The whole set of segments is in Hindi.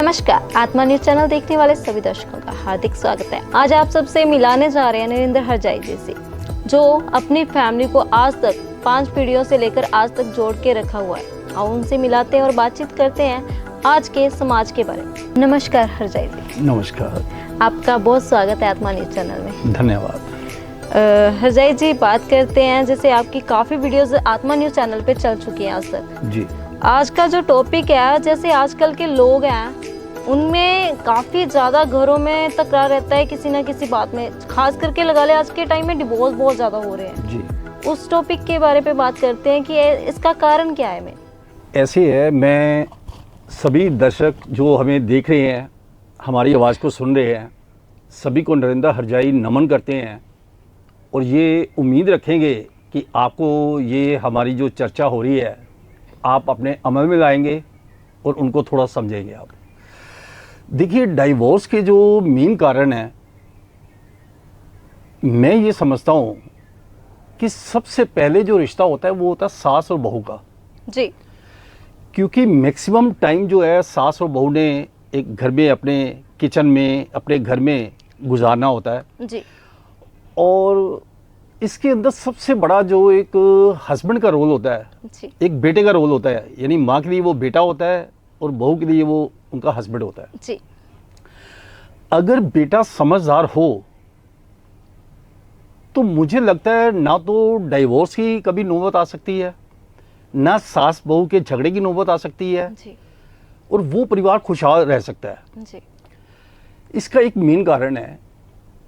नमस्कार, आत्मा न्यूज चैनल देखने वाले सभी दर्शकों का हार्दिक स्वागत है। आज आप सबसे मिलाने जा रहे हैं नरेंद्र हरजाई जी से, जो अपनी फैमिली को आज तक 5 पीढ़ियों से लेकर आज तक जोड़ के रखा हुआ है। आओ उनसे मिलाते हैं और बातचीत करते हैं आज के समाज के बारे में। नमस्कार हरजाई जी। नमस्कार। आपका बहुत स्वागत है आत्मा न्यूज चैनल में। धन्यवाद। हरजाई जी, बात करते हैं, जैसे आपकी काफ़ी वीडियोस आत्मा न्यूज चैनल पे चल चुकी हैं आज तक जी। आज का जो टॉपिक है, जैसे आजकल के लोग हैं उनमें काफ़ी ज़्यादा घरों में तकरार रहता है किसी ना किसी बात में, खास करके लगा ले आज के टाइम में डिवोर्स बहुत ज़्यादा हो रहे हैं जी। उस टॉपिक के बारे पे बात करते हैं कि इसका कारण क्या है। ऐसे है, मैं सभी दर्शक जो हमें देख रहे हैं, हमारी आवाज़ को सुन रहे हैं, सभी को नरेंद्र हरजाई नमन करते हैं और ये उम्मीद रखेंगे कि आपको ये हमारी जो चर्चा हो रही है आप अपने अमल में लाएंगे और उनको थोड़ा समझेंगे। आप देखिए, डाइवोर्स के जो मेन कारण हैं, मैं ये समझता हूँ कि सबसे पहले जो रिश्ता होता है वो होता है सास और बहू का जी। क्योंकि मैक्सिमम टाइम जो है सास और बहू ने एक घर में, अपने किचन में, अपने घर में गुजारना होता है जी। और इसके अंदर सबसे बड़ा जो एक हस्बैंड का रोल होता है जी। एक बेटे का रोल होता है, यानी माँ के लिए वो बेटा होता है और बहू के लिए वो उनका हस्बैंड होता है जी। अगर बेटा समझदार हो तो मुझे लगता है ना तो डाइवोर्स की कभी नौबत आ सकती है, ना सास बहू के झगड़े की नौबत आ सकती है जी। और वो परिवार खुशहाल रह सकता है जी। इसका एक मेन कारण है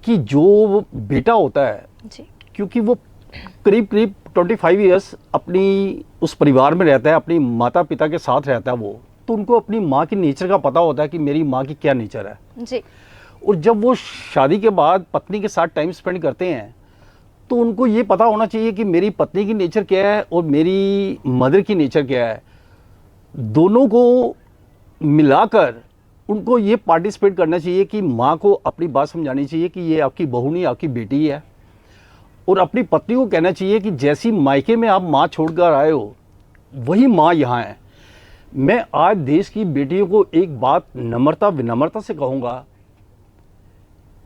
कि जो बेटा होता है जी। क्योंकि वो करीब करीब 25 इयर्स अपनी उस परिवार में रहता है, अपनी माता पिता के साथ रहता है वो, तो उनको अपनी माँ की नेचर का पता होता है कि मेरी माँ की क्या नेचर है जी। और जब वो शादी के बाद पत्नी के साथ टाइम स्पेंड करते हैं तो उनको ये पता होना चाहिए कि मेरी पत्नी की नेचर क्या है और मेरी मदर की नेचर क्या है। दोनों को मिलाकर उनको ये पार्टिसिपेट करना चाहिए कि माँ को अपनी बात समझानी चाहिए कि ये आपकी बहू नहीं, आपकी बेटी है, और अपनी पत्नी को कहना चाहिए कि जैसी मायके में आप माँ छोड़कर आए हो वही माँ यहाँ है। मैं आज देश की बेटियों को एक बात विनम्रता से कहूँगा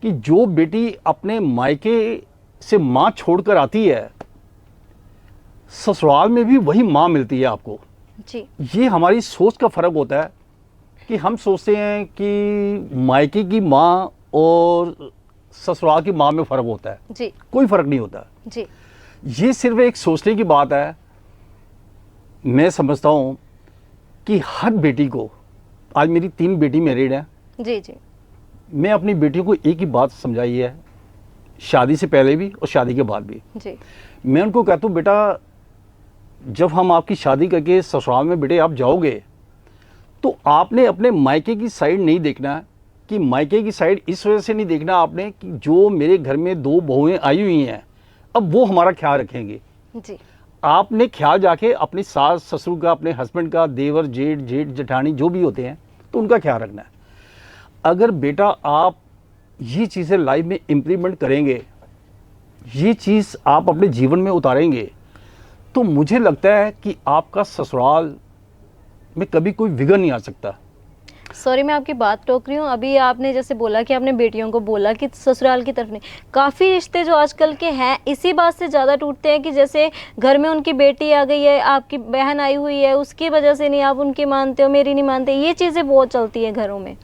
कि जो बेटी अपने मायके से माँ छोड़कर आती है, ससुराल में भी वही माँ मिलती है आपको जी। ये हमारी सोच का फ़र्क होता है कि हम सोचते हैं कि मायके की माँ और ससुराल की माँ में फ़र्क होता है जी। कोई फ़र्क नहीं होता जी। ये सिर्फ एक सोचने की बात है। मैं समझता हूँ कि हर बेटी को, आज मेरी 3 बेटी मैरिड हैं, जी। जी। मैं अपनी बेटियों को एक ही बात समझाई है, शादी से पहले भी और शादी के बाद भी। जी। मैं उनको कहता हूँ, बेटा जब हम आपकी शादी करके ससुराल में बेटे आप जाओगे तो आपने अपने मायके की साइड नहीं देखना है कि मायके की साइड इस वजह से नहीं देखना आपने कि जो मेरे घर में 2 बहुएं आई हुई हैं अब वो हमारा ख्याल रखेंगे। जी। आपने ख्याल जाके अपनी सास ससुर का, अपने हस्बैंड का, देवर जेठ जेठानी जो भी होते हैं तो उनका ख्याल रखना है। अगर बेटा आप ये चीज़ें लाइफ में इम्प्लीमेंट करेंगे, ये चीज़ आप अपने जीवन में उतारेंगे, तो मुझे लगता है कि आपका ससुराल में कभी कोई विघ्न नहीं आ सकता। सॉरी, मैं आपकी बात टोक रही हूँ। अभी आपने जैसे बोला कि आपने बेटियों को बोला कि ससुराल की तरफ नहीं, काफ़ी रिश्ते जो आजकल के हैं इसी बात से ज़्यादा टूटते हैं कि जैसे घर में उनकी बेटी आ गई है, आपकी बहन आई हुई है, उसकी वजह से नहीं आप उनकी मानते हो, मेरी नहीं मानते, ये चीज़ें बहुत चलती है घरों में।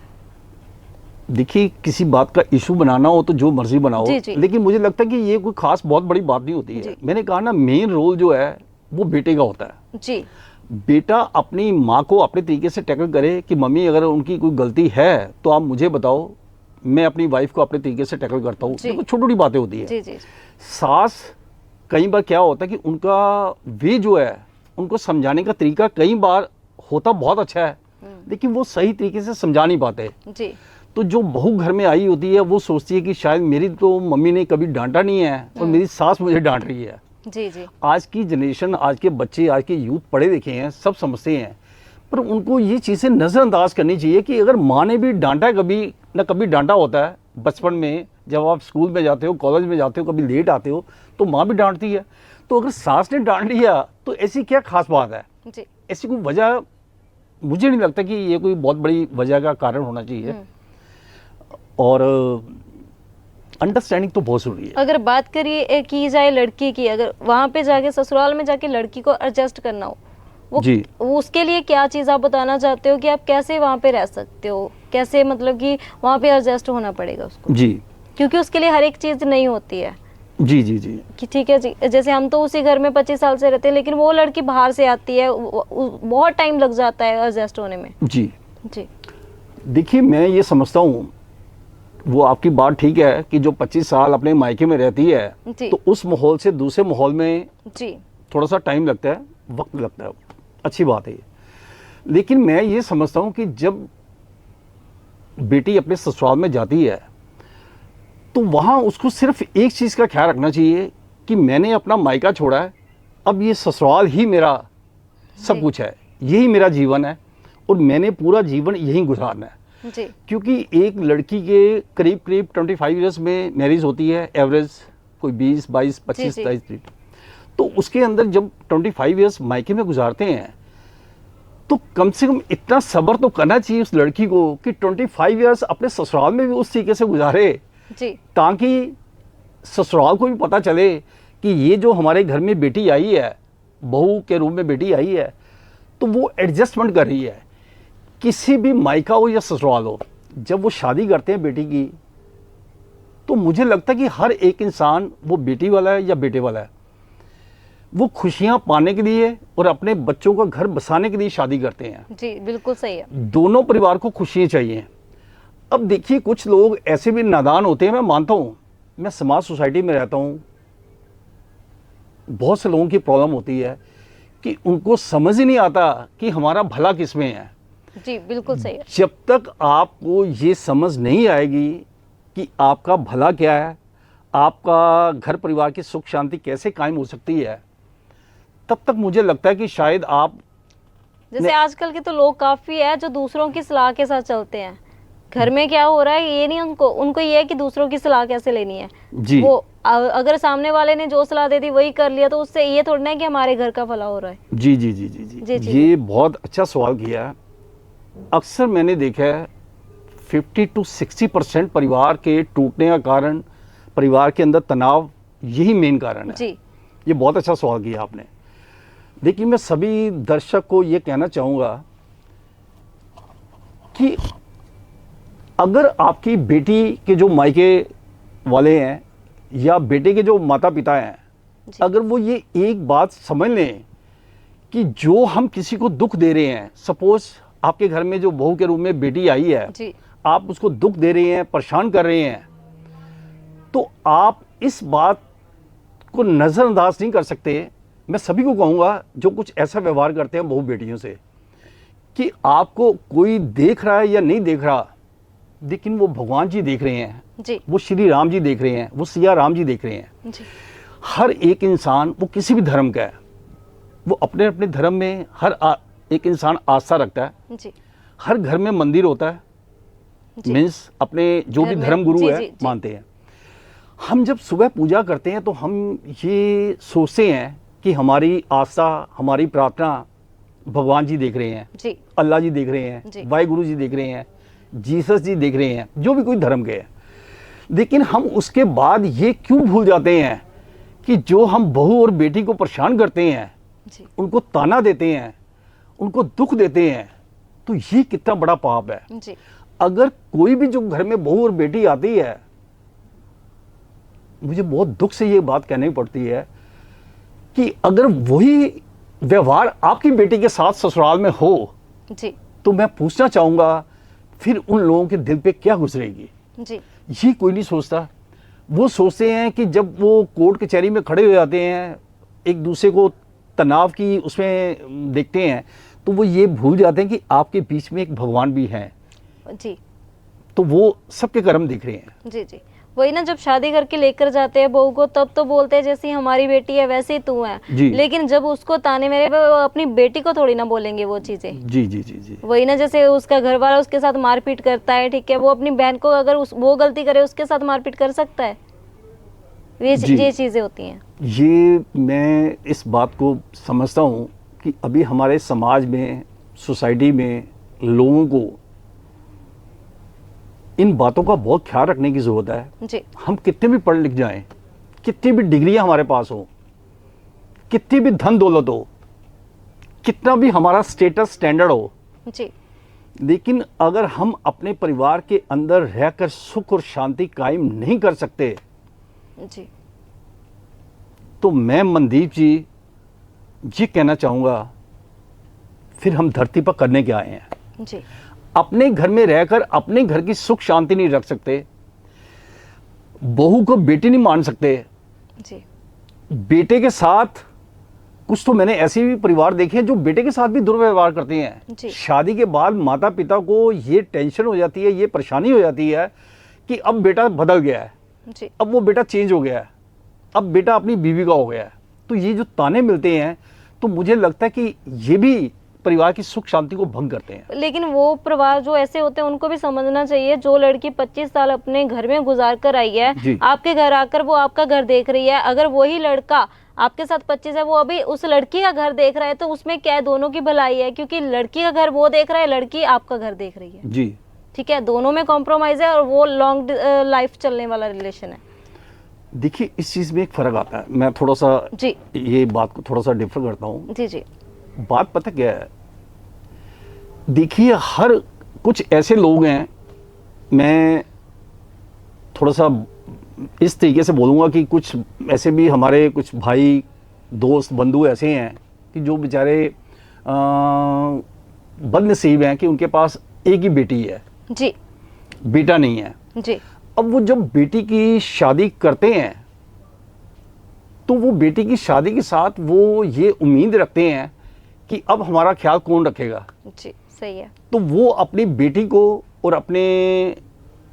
देखिए, किसी बात का इशू बनाना हो तो जो मर्जी बनाओ, जी। जी। लेकिन मुझे लगता है कि ये कोई खास बहुत बड़ी बात नहीं होती है। मैंने कहा ना, मेन रोल जो है वो बेटे का होता है जी। बेटा अपनी माँ को अपने तरीके से टैकल करे कि मम्मी अगर उनकी कोई गलती है तो आप मुझे बताओ, मैं अपनी वाइफ को अपने तरीके से टैकल करता हूँ। देखो, छोटी छोटी बातें होती है। जी। जी। सास कई बार क्या होता है कि उनका वे जो है, उनको समझाने का तरीका कई बार होता बहुत अच्छा है, लेकिन वो सही तरीके से समझा नहीं पाते जी। तो जो बहू घर में आई होती है वो सोचती है कि शायद मेरी तो मम्मी ने कभी डांटा नहीं है और मेरी सास मुझे डांट रही है। जी। जी। आज की जनरेशन, आज के बच्चे, आज के यूथ पढ़े लिखे हैं, सब समझते हैं, पर उनको ये चीज़ें नज़रअंदाज करनी चाहिए कि अगर माँ ने भी डांटा है, कभी ना कभी डांटा होता है बचपन में, जब आप स्कूल में जाते हो, कॉलेज में जाते हो, कभी लेट आते हो तो माँ भी डांटती है। तो अगर सास ने डांट लिया तो ऐसी क्या खास बात है? जी। ऐसी कोई वजह मुझे नहीं लगता कि ये कोई बहुत बड़ी वजह का कारण होना चाहिए। और अंडरस्टैंडिंग तो बहुत जरूरी है। अगर बात करिए की जाए लड़की की, अगर वहाँ पे जाके ससुराल में जाके लड़की को एडजस्ट करना हो, वो उसके लिए क्या चीज़ आप बताना चाहते हो कि आप कैसे वहाँ पे रह सकते हो, कैसे मतलब कि वहाँ पे एडजस्ट होना पड़ेगा उसको? जी, क्योंकि उसके लिए हर एक चीज़ नहीं होती है। जी जी जी कि ठीक है जी, जैसे हम तो उसी घर में 25 साल से रहते हैं, लेकिन वो लड़की बाहर से आती है, बहुत टाइम लग जाता है एडजस्ट होने में। जी जी देखिए, मैं ये समझता हूँ, वो आपकी बात ठीक है कि जो 25 साल अपने मायके में रहती है तो उस माहौल से दूसरे माहौल में जी थोड़ा सा टाइम लगता है, वक्त लगता है, अच्छी बात है ये। लेकिन मैं ये समझता हूँ कि जब बेटी अपने ससुराल में जाती है तो वहाँ उसको सिर्फ एक चीज़ का ख्याल रखना चाहिए कि मैंने अपना मायका छोड़ा है, अब ये ससुराल ही मेरा सब कुछ है, यही मेरा जीवन है और मैंने पूरा जीवन यहीं गुजारना है। जी। क्योंकि एक लड़की के करीब करीब 25 इयर्स में मैरिज होती है, एवरेज कोई 20, 22, 25, 23, तो उसके अंदर जब 25 इयर्स मायके में गुजारते हैं तो कम से कम इतना सब्र तो करना चाहिए उस लड़की को कि 25 इयर्स अपने ससुराल में भी उस तरीके से गुजारे जी, ताकि ससुराल को भी पता चले कि ये जो हमारे घर में बेटी आई है, बहू के रूप में बेटी आई है, तो वो एडजस्टमेंट कर रही है। किसी भी मायका हो या ससुराल हो, जब वो शादी करते हैं बेटी की, तो मुझे लगता है कि हर एक इंसान, वो बेटी वाला है या बेटे वाला है, वो खुशियां पाने के लिए और अपने बच्चों का घर बसाने के लिए शादी करते हैं। जी बिल्कुल सही है। दोनों परिवार को खुशियां चाहिए। अब देखिए, कुछ लोग ऐसे भी नादान होते हैं, मैं मानता हूं, मैं समाज सोसाइटी में रहता हूं, बहुत से लोगों की प्रॉब्लम होती है कि उनको समझ ही नहीं आता कि हमारा भला किसमें है। जी बिल्कुल सही है। जब तक आपको ये समझ नहीं आएगी कि आपका भला क्या है, आपका घर परिवार की सुख शांति कैसे कायम हो सकती है, तब तक मुझे लगता है कि शायद आप, जैसे आजकल के तो लोग काफी है जो दूसरों की सलाह के साथ चलते हैं। घर में क्या हो रहा है ये नहीं, उनको ये है कि दूसरों की सलाह कैसे लेनी है। जी, वो अगर सामने वाले ने जो सलाह दे दी वही कर लिया तो उससे ये थोड़ा ना है कि हमारे घर का भला हो रहा है। जी जी जी जी जी, जी ये बहुत अच्छा सवाल किया है। अक्सर मैंने देखा है 50 to 60% परिवार के टूटने का कारण, परिवार के अंदर तनाव, यही मेन कारण है। जी, ये बहुत अच्छा सवाल किया आपने। देखिए, मैं सभी दर्शक को ये कहना चाहूँगा कि अगर आपकी बेटी के जो मायके वाले हैं या बेटे के जो माता पिता हैं, अगर वो ये एक बात समझ लें कि जो हम किसी को दुख दे रहे हैं, सपोज आपके घर में जो बहू के रूप में बेटी आई है जी, आप उसको दुख दे रहे हैं, परेशान कर रहे हैं, तो आप इस बात को नज़रअंदाज नहीं कर सकते। मैं सभी को कहूँगा जो कुछ ऐसा व्यवहार करते हैं बहू बेटियों से, कि आपको कोई देख रहा है या नहीं देख रहा, लेकिन वो भगवान जी देख रहे हैं जी, वो श्री राम जी देख रहे हैं, वो सिया राम जी देख रहे हैं जी। हर एक इंसान, वो किसी भी धर्म का है, वो अपने अपने धर्म में हर एक इंसान आस्था रखता है। जी, हर घर में मंदिर होता है, मीन्स अपने जो भी धर्म गुरु है मानते हैं। हम जब सुबह पूजा करते हैं तो हम ये सोचते हैं कि हमारी आस्था, हमारी प्रार्थना भगवान जी देख रहे हैं जी, अल्लाह जी देख रहे हैं, वाहिगुरु जी देख रहे हैं, जीसस जी देख रहे हैं, जो भी कोई धर्म के हैं। लेकिन हम उसके बाद ये क्यों भूल जाते हैं कि जो हम बहू और बेटी को परेशान करते हैं, उनको ताना देते हैं, उनको दुख देते हैं, तो ये कितना बड़ा पाप है। जी। अगर कोई भी जो घर में बहू और बेटी आती है, मुझे बहुत दुख से ये बात कहनी पड़ती है कि अगर वही व्यवहार आपकी बेटी के साथ ससुराल में हो जी, तो मैं पूछना चाहूंगा फिर उन लोगों के दिल पे क्या गुजरेगी। जी, ये कोई नहीं सोचता। वो सोचते हैं कि जब वो कोर्ट कचहरी में खड़े हो जाते हैं, एक दूसरे को तनाव की उसमें देखते हैं, तो वो ये भूल जाते हैं कि आपके बीच में एक भगवान भी हैं। जी, तो वो सबके कर्म दिख रहे हैं। जी, जी। वही ना, जब शादी करके लेकर जाते हैं बहू को, तब तो बोलते हैं जैसी हमारी बेटी है वैसे ही तू है, लेकिन जब उसको ताने मेरे पे, वो अपनी बेटी को थोड़ी ना बोलेंगे वो चीजें। जी जी जी जी। वही ना, जैसे उसका घर वाला उसके साथ मारपीट करता है, ठीक है, वो अपनी बहन को अगर वो गलती करे उसके साथ मारपीट कर सकता है। ये चीजें होती हैं। ये मैं इस बात को समझता हूँ कि अभी हमारे समाज में सोसाइटी में लोगों को इन बातों का बहुत ख्याल रखने की ज़रूरत है। जी हम कितने भी पढ़ लिख जाएं, कितनी भी डिग्रियां हमारे पास हो, कितनी भी धन दौलत हो, कितना भी हमारा स्टेटस स्टैंडर्ड हो, जी लेकिन अगर हम अपने परिवार के अंदर रहकर सुख और शांति कायम नहीं कर सकते, जी तो मैं मनदीप जी ये कहना चाहूँगा, फिर हम धरती पर करने के आए हैं। जी अपने घर में रहकर अपने घर की सुख शांति नहीं रख सकते, बहू को बेटी नहीं मान सकते, जी बेटे के साथ कुछ तो मैंने ऐसे भी परिवार देखे हैं जो बेटे के साथ भी दुर्व्यवहार करते हैं। जी। शादी के बाद माता पिता को ये टेंशन हो जाती है, ये परेशानी हो जाती है कि अब बेटा बदल गया है, जी अब वो बेटा चेंज हो गया है, अब बेटा अपनी बीवी का हो गया है। तो ये जो ताने मिलते हैं, तो मुझे लगता है कि ये भी परिवार की सुख शांति को भंग करते हैं। लेकिन वो परिवार जो ऐसे होते हैं उनको भी समझना चाहिए, जो लड़की 25 साल अपने घर में गुजार कर आई जी। है, आपके घर आकर वो आपका घर देख रही है, अगर वही लड़का आपके साथ 25 है, वो अभी उस लड़की का घर देख रहा है, तो उसमें क्या है, दोनों की भलाई है, क्योंकि लड़की का घर वो देख रहा है, लड़की आपका घर देख रही है। जी ठीक है, दोनों में कॉम्प्रोमाइज है और वो लॉन्ग लाइफ चलने वाला रिलेशन है। देखिए, इस चीज़ में एक फ़र्क आता है। मैं थोड़ा सा जी ये बात को थोड़ा सा डिफर करता हूँ। जी जी बात पता क्या है, देखिए हर कुछ ऐसे लोग हैं, मैं थोड़ा सा इस तरीके से बोलूँगा कि कुछ ऐसे भी हमारे कुछ भाई दोस्त बंधु ऐसे हैं कि जो बेचारे बदनसीब हैं कि उनके पास एक ही बेटी है, जी बेटा नहीं है। जी अब वो जब बेटी की शादी करते हैं तो वो बेटी की शादी के साथ वो ये उम्मीद रखते हैं कि अब हमारा ख्याल कौन रखेगा। जी सही है। तो वो अपनी बेटी को और अपने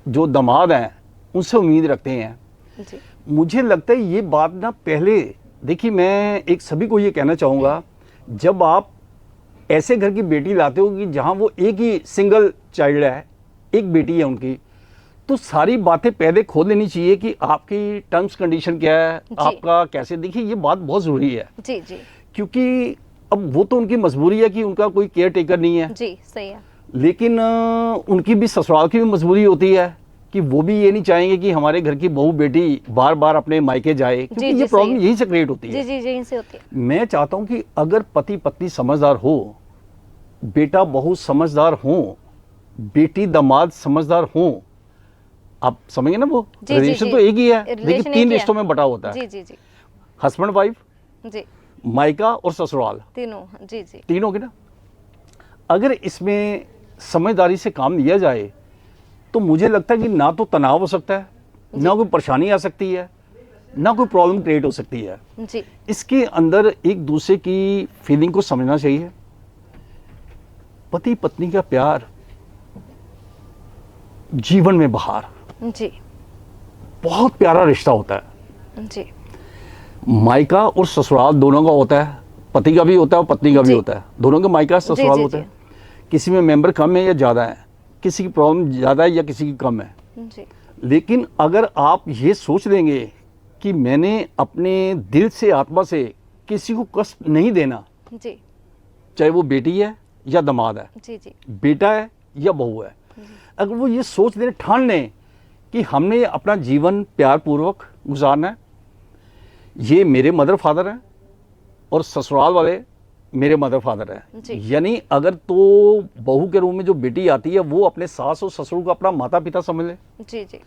जो दामाद हैं उनसे उम्मीद रखते हैं। जी मुझे लगता है ये बात ना, पहले देखिए मैं एक सभी को ये कहना चाहूँगा, जब आप ऐसे घर की बेटी लाते हो कि जहाँ वो एक ही सिंगल चाइल्ड है, एक बेटी है उनकी, तो सारी बातें पहले खोल लेनी चाहिए कि आपकी टर्म्स कंडीशन क्या है, आपका कैसे। देखिए ये बात बहुत ज़रूरी है। जी जी क्योंकि अब वो तो उनकी मजबूरी है कि उनका कोई केयर टेकर नहीं है। जी सही है। लेकिन उनकी भी ससुराल की भी मजबूरी होती है कि वो भी ये नहीं चाहेंगे कि हमारे घर की बहू बेटी बार बार अपने मायके जाए, क्योंकि ये प्रॉब्लम यहीं से क्रिएट होती है। जी जी जी यहीं से होती है। मैं चाहता हूं कि अगर पति पत्नी समझदार हो, बेटा बहू समझदार हो, बेटी दामाद समझदार हो, आप समझेंगे ना, वो रिलेशन तो एक ही है, लेकिन 3 रिश्तों में बटा होता है। जी जी जी हस्बैंड वाइफ, जी मायका और ससुराल, तीनों। जी जी तीनों के ना, अगर इसमें समझदारी से काम लिया जाए तो मुझे लगता है कि ना तो तनाव हो सकता है, ना कोई परेशानी आ सकती है, ना कोई प्रॉब्लम क्रिएट हो सकती है। जी इसके अंदर एक दूसरे की फीलिंग को समझना चाहिए। पति पत्नी का प्यार, जीवन में बहार, जी बहुत प्यारा रिश्ता होता है। जी मायका और ससुराल दोनों का होता है, पति का भी होता है और पत्नी का भी जी। होता है, दोनों का मायका ससुराल जी, होता है। किसी में मेंबर कम है या ज़्यादा है, किसी की प्रॉब्लम ज़्यादा है या किसी की कम है। जी लेकिन अगर आप ये सोच लेंगे कि मैंने अपने दिल से आत्मा से किसी को कष्ट नहीं देना, जी चाहे वो बेटी है या दामाद है, जी जी बेटा है या बहू है, अगर वो ये सोच लें, ठान लें कि हमने अपना जीवन प्यार पूर्वक गुजारना है, ये मेरे मदर फादर हैं और ससुराल वाले मेरे मदर फादर हैं, जी। यानी अगर तो बहू के रूप में जो बेटी आती है वो अपने सास और ससुर को अपना माता पिता समझ ले, जी जी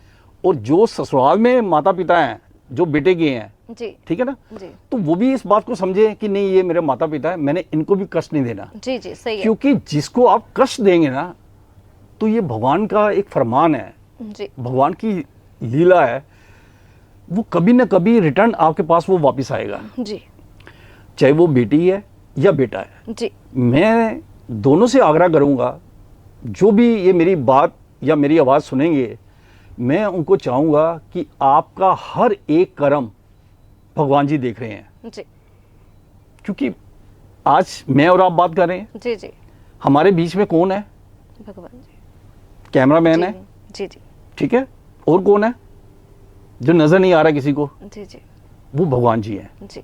और जो ससुराल में माता पिता हैं जो बेटे के हैं, जी ठीक है ना, जी तो वो भी इस बात को समझे कि नहीं ये मेरे माता पिता है, मैंने इनको भी कष्ट नहीं देना। जी जी सही है। क्योंकि जिसको आप कष्ट देंगे ना, तो ये भगवान का एक फरमान है, जी भगवान की लीला है, वो कभी ना कभी रिटर्न आपके पास वो वापस आएगा, जी चाहे वो बेटी है या बेटा है। जी मैं दोनों से आग्रह करूंगा, जो भी ये मेरी बात या मेरी आवाज़ सुनेंगे, मैं उनको चाहूँगा कि आपका हर एक कर्म भगवान जी देख रहे हैं। जी क्योंकि आज मैं और आप बात कर रहे हैं, जी जी हमारे बीच में कौन है? भगवान जी। कैमरामैन है, जी जी ठीक है, और कौन है जो नज़र नहीं आ रहा किसी को? जी जी वो भगवान जी हैं। जी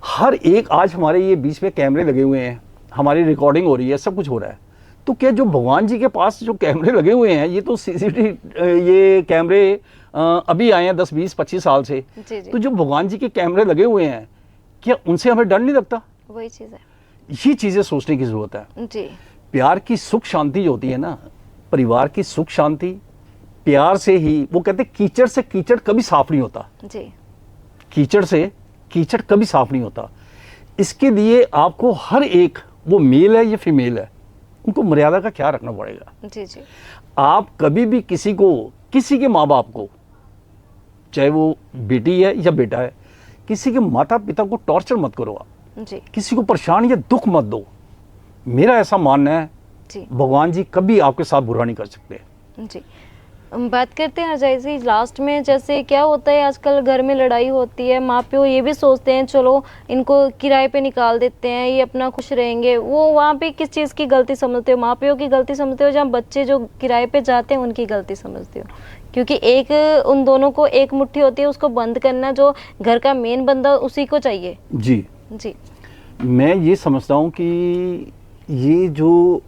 हर एक, आज हमारे ये बीच में कैमरे लगे हुए हैं, हमारी रिकॉर्डिंग हो रही है, सब कुछ हो रहा है। तो क्या जो भगवान जी के पास जो कैमरे लगे हुए हैं, ये तो सीसीटीवी ये कैमरे अभी आए हैं 10, 20, 25 साल से। जी जी, तो जो भगवान जी के कैमरे लगे हुए हैं, क्या उनसे हमें डर नहीं लगता? वही चीज़ है। ये चीज़ें सोचने की ज़रूरत है। जी प्यार की सुख शांति जो होती है ना, परिवार की सुख शांति प्यार से ही, वो कहते हैं कीचड़ से कीचड़ कभी साफ नहीं होता। जी कीचड़ से कीचड़ कभी साफ नहीं होता। इसके लिए आपको हर एक, वो मेल है या फीमेल है, उनको मर्यादा का ख्याल रखना पड़ेगा। जी जी, आप कभी भी किसी को, किसी के माँ बाप को, चाहे वो बेटी है या बेटा है, किसी के माता पिता को टॉर्चर मत करो आप, जी किसी को परेशान या दुख मत दो। मेरा ऐसा मानना है, जी भगवान जी कभी आपके साथ बुरा नहीं कर सकते। जी। बात करते हैं अजय जी लास्ट में, जैसे क्या होता है आजकल घर में लड़ाई होती है, माँ प्यो ये भी सोचते हैं चलो इनको किराए पे निकाल देते हैं, ये अपना खुश रहेंगे। वो वहाँ पे किस चीज़ की गलती समझते हो, माँ प्यो की गलती समझते हो, जहाँ बच्चे जो किराए पे जाते हैं उनकी गलती समझते हो? क्योंकि एक उन दोनों को एक मुट्ठी होती है, उसको बंद करना जो घर का मेन बंदा उसी को चाहिए। जी, जी मैं ये समझता हूँ कि ये जो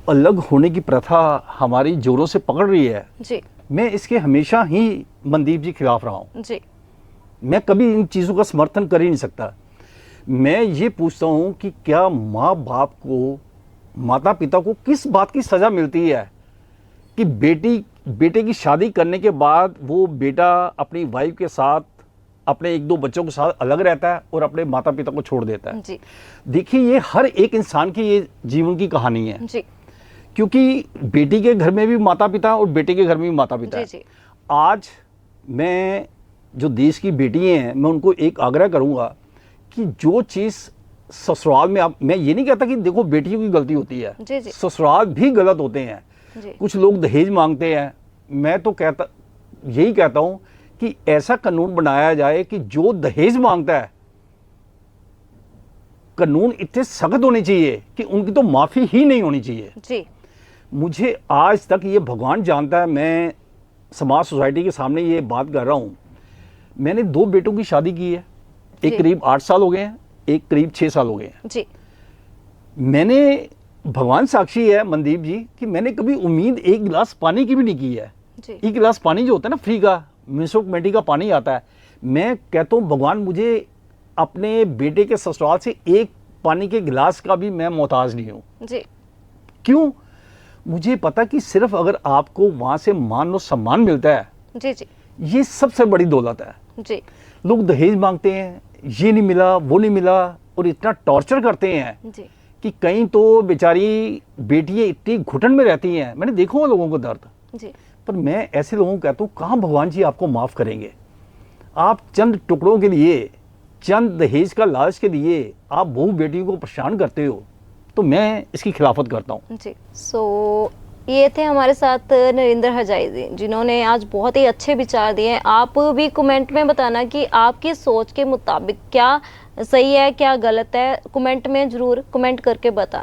अलग होने की प्रथा हमारी जोरों से पकड़ रही है, जी मैं इसके हमेशा ही मनदीप जी खिलाफ रहा हूँ। जी मैं कभी इन चीज़ों का समर्थन कर ही नहीं सकता। मैं ये पूछता हूँ कि क्या माँ बाप को, माता पिता को किस बात की सज़ा मिलती है कि बेटे की शादी करने के बाद वो बेटा अपनी वाइफ के साथ, अपने 1-2 बच्चों के साथ अलग रहता है और अपने माता पिता को छोड़ देता है? जी देखिए, ये हर एक इंसान की ये जीवन की कहानी है, जी क्योंकि बेटी के घर में भी माता पिता और बेटे के घर में भी माता पिता जी है। जी आज मैं जो देश की बेटियां हैं, मैं उनको एक आग्रह करूंगा कि जो चीज़ ससुराल में, आप, मैं ये नहीं कहता कि देखो बेटियों की गलती होती है, जी जी ससुराल भी गलत होते हैं। जी कुछ लोग दहेज मांगते हैं, मैं तो यही कहता हूं कि ऐसा कानून बनाया जाए कि जो दहेज मांगता है, कानून इतने सख्त होने चाहिए कि उनकी तो माफ़ी ही नहीं होनी चाहिए। जी मुझे आज तक ये भगवान जानता है, मैं समाज सोसाइटी के सामने ये बात कर रहा हूँ, मैंने 2 बेटों की शादी की है, एक जी। करीब 8 साल हो गए हैं, एक करीब 6 साल हो गए हैं। जी मैंने, भगवान साक्षी है मनदीप जी, कि मैंने कभी उम्मीद एक गिलास पानी की भी नहीं की है। जी 1 गिलास पानी जो होता है ना, फ्री का, म्यूनिसिपैलिटी का पानी आता है, मैं कहता हूँ भगवान मुझे अपने बेटे के ससुराल से एक पानी के गिलास का भी मैं मोहताज नहीं हूँ। जी क्यों? मुझे पता कि सिर्फ अगर आपको वहाँ से मान और सम्मान मिलता है, जी जी ये सबसे बड़ी दौलत है। जी लोग दहेज मांगते हैं, ये नहीं मिला, वो नहीं मिला, और इतना टॉर्चर करते हैं जी कि कहीं तो बेचारी बेटियां इतनी घुटन में रहती हैं। मैंने देखा हुआ लोगों को दर्द। जी पर मैं ऐसे लोगों को कहता हूँ, कहाँ भगवान जी आपको माफ़ करेंगे? आप चंद टुकड़ों के लिए, चंद दहेज का लालच के लिए आप बहू बेटियों को परेशान करते हो, तो मैं इसकी खिलाफत करता हूँ। जी। सो ये थे हमारे साथ नरेंद्र हरजाई जी, जिन्होंने आज बहुत ही अच्छे विचार दिए हैं। आप भी कमेंट में बताना कि आपकी सोच के मुताबिक क्या सही है क्या गलत है, कमेंट में ज़रूर कमेंट करके बताना।